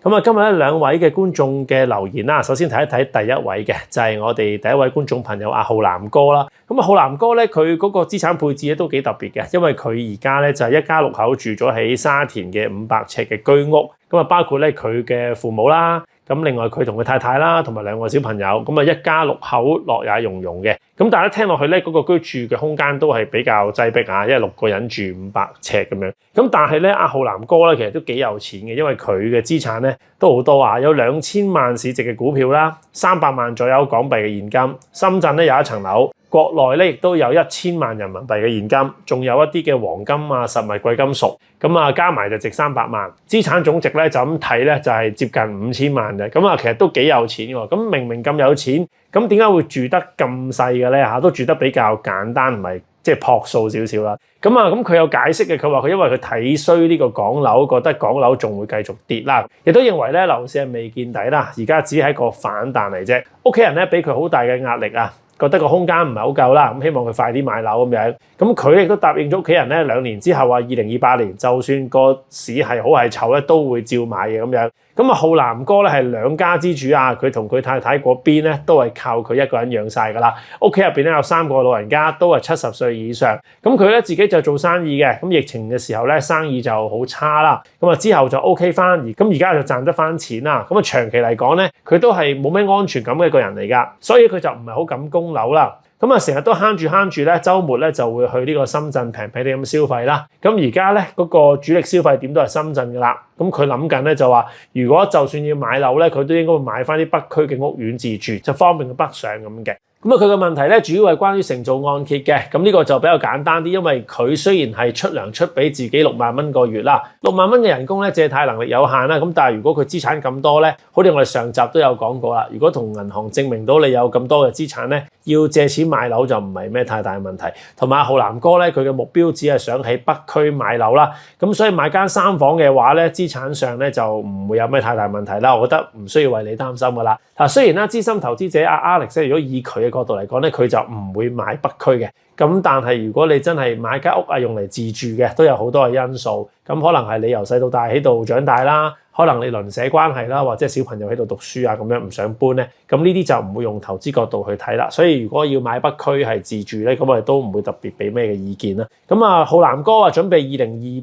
咁今日咧兩位嘅觀眾嘅留言啦，首先睇一睇第一位嘅，就係我哋第一位觀眾朋友阿浩南哥啦。咁浩南哥咧，佢嗰個資產配置咧都幾特別嘅，因為佢而家咧就係一家六口住咗喺沙田嘅500尺嘅居屋，咁包括咧佢嘅父母啦。咁另外佢同佢太太啦，同埋2個小朋友，咁一家6口樂也融融嘅。咁大家聽落去咧，嗰個居住嘅空間都係比較擠迫啊，因為6個人住500尺咁樣。咁但係咧，阿浩南哥咧其實都幾有錢嘅，因為佢嘅資產咧都好多啊，有2000萬市值嘅股票啦，300萬左右港幣嘅現金，深圳咧有一層樓。國內咧亦都有1000萬人民幣嘅現金，仲有一啲嘅黃金啊、實物貴金屬，咁加埋就值300萬。資產總值咧就咁睇咧就係接近5000萬嘅，咁其實都幾有錢喎。咁明明咁有錢，咁點解會住得咁細嘅咧？都住得比較簡單，唔係即係樸素少少啦。咁佢有解釋嘅，佢話佢因為佢睇衰呢個港樓，覺得港樓仲會繼續跌啦，亦都認為咧樓市係未見底啦，而家只係一個反彈嚟啫。屋企人咧俾佢好大嘅壓力啊！覺得個空間唔係好夠啦，咁希望佢快啲買樓咁樣。咁佢亦都答應咗屋企人咧，2年之後2028年，就算個市係好係醜咧，都會照買嘅咁樣。咁浩南哥咧係兩家之主啊，佢同佢太太嗰邊咧都係靠佢一個人養晒㗎啦。屋企入邊咧有3個老人家，都係70歲以上。咁佢咧自己就做生意嘅，咁疫情嘅時候咧生意就好差啦。咁之後就 OK 翻，而家就賺得翻錢啦。咁長期嚟講咧，佢都係冇咩安全感嘅一個人嚟㗎，所以佢就唔係好敢供樓啦。咁成日都慳住咧，週末咧就會去呢個深圳平平地咁消費啦。咁而家咧嗰個主力消費點都係深圳㗎啦。咁佢諗緊咧就話，如果就算要買樓咧，佢都應該會買翻啲北區嘅屋苑自住，就方便佢北上咁嘅。咁佢嘅問題咧，主要係關於承造按揭嘅。咁呢個就比較簡單啲，因為佢雖然係出糧出俾自己6萬蚊個月啦，6萬蚊嘅人工咧，借貸能力有限啦。咁但係如果佢資產咁多咧，好似我哋上集都有講過啦，如果同銀行證明到你有咁多嘅資產咧，要借錢買樓就唔係咩太大問題。同埋浩南哥咧，佢嘅目標只係想喺北區買樓啦。咁所以買間3房嘅話咧，資產上咧就唔會有咩太大問題啦。我覺得唔需要為你擔心㗎啦。雖然啦，資深投資者阿 Alex 如果以佢嘅角度嚟講咧，佢就唔會買北區嘅。咁但係如果你真係買間屋用嚟自住嘅，都有好多嘅因素。咁可能係你由細到大喺度長大啦，可能你鄰舍關係啦，或者小朋友喺度讀書啊，咁樣唔想搬咧，咁呢啲就唔會用投資角度去睇啦。所以如果要買北區係自住咧，咁我哋都唔會特別俾咩嘅意見啦。咁浩南哥準備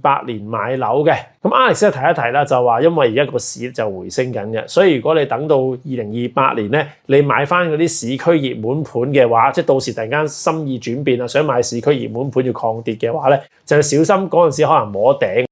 2028年買樓嘅。咁 Alex 提一提啦，就話因為而家個市就回升緊嘅，所以如果你等到2028年咧，你買翻嗰啲市區熱門盤嘅話，即係到時突然間心意轉變啊，想買市區熱門盤要抗跌嘅話咧，就要小心嗰陣時可能摸頂。